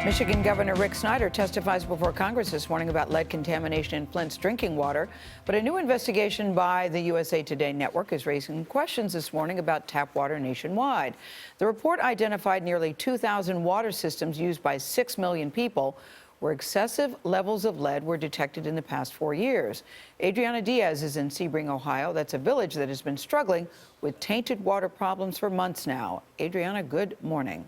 Michigan Governor Rick Snyder testifies before Congress this morning about lead contamination in Flint's drinking water. But a new investigation by the USA Today network is raising questions this morning about tap water nationwide. The report identified nearly 2,000 water systems used by 6 million people where excessive levels of lead were detected in the past 4 years. Adriana Diaz is in Sebring, Ohio. That's a village that has been struggling with tainted water problems for months now. Adriana, good morning.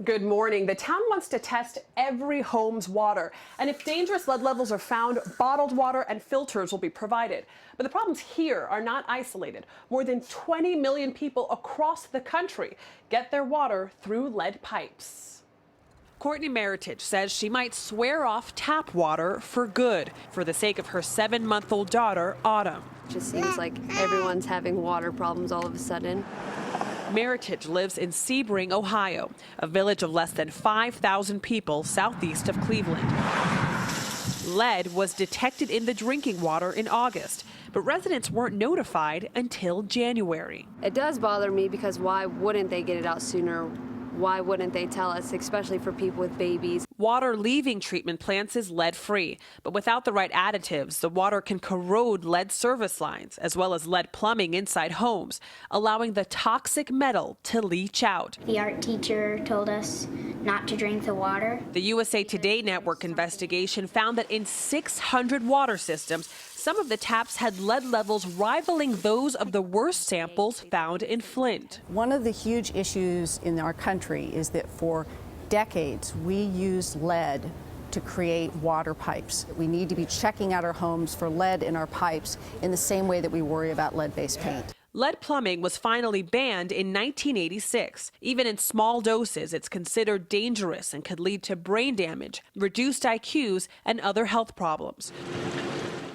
Good morning. The town wants to test every home's water, and if dangerous lead levels are found, bottled water and filters will be provided. But the problems here are not isolated. More than 20 million people across the country get their water through lead pipes. Courtney Meritage says she might swear off tap water for good for the sake of her 7-month-old daughter, Autumn. It just seems like everyone's having water problems all of a sudden. Meritage lives in Sebring, Ohio, a village of less than 5,000 people southeast of Cleveland. Lead was detected in the drinking water in August, but residents weren't notified until January. It does bother me because why wouldn't they get it out sooner? Why wouldn't they tell us, especially for people with babies? Water leaving treatment plants is lead-free, but without the right additives, the water can corrode lead service lines, as well as lead plumbing inside homes, allowing the toxic metal to leach out. The art teacher told us not to drink the water. The USA Today network investigation found that in 600 water systems, some of the taps had lead levels rivaling those of the worst samples found in Flint. One of the huge issues in our country is that for decades we used lead to create water pipes. We need to be checking out our homes for lead in our pipes in the same way that we worry about lead-based paint. Lead plumbing was finally banned in 1986. Even in small doses, it's considered dangerous and could lead to brain damage, reduced IQs, and other health problems.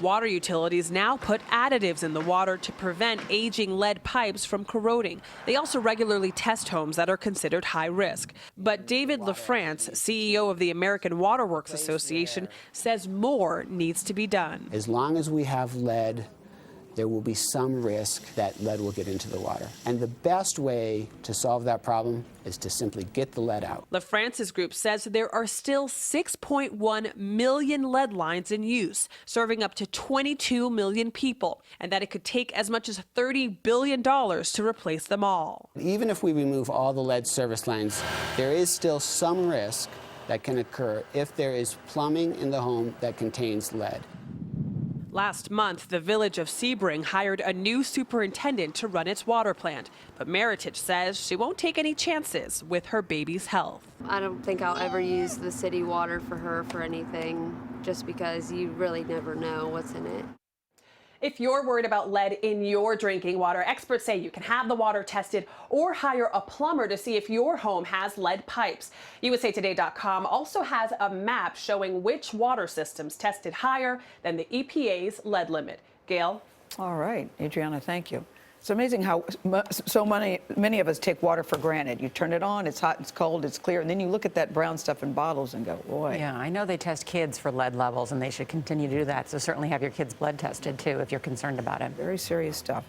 Water utilities now put additives in the water to prevent aging lead pipes from corroding. They also regularly test homes that are considered high risk. But David LaFrance, CEO of the American Water Works Association, says more needs to be done. As long as we have lead, there will be some risk that lead will get into the water. And the best way to solve that problem is to simply get the lead out. LaFrance's group says there are still 6.1 million lead lines in use, serving up to 22 million people, and that it could take as much as $30 billion to replace them all. Even if we remove all the lead service lines, there is still some risk that can occur if there is plumbing in the home that contains lead. Last month, the village of Sebring hired a new superintendent to run its water plant. But Meritage says she won't take any chances with her baby's health. I don't think I'll ever use the city water for her for anything, just because you really never know what's in it. If you're worried about lead in your drinking water, experts say you can have the water tested or hire a plumber to see if your home has lead pipes. USAToday.com also has a map showing which water systems tested higher than the EPA's lead limit. Gail? All right, Adriana, thank you. It's amazing how many of us take water for granted. You turn it on, it's hot, it's cold, it's clear, and then you look at that brown stuff in bottles and go, boy. Yeah, I know they test kids for lead levels, and they should continue to do that. So certainly have your kids' blood tested, too, if you're concerned about it. Very serious stuff.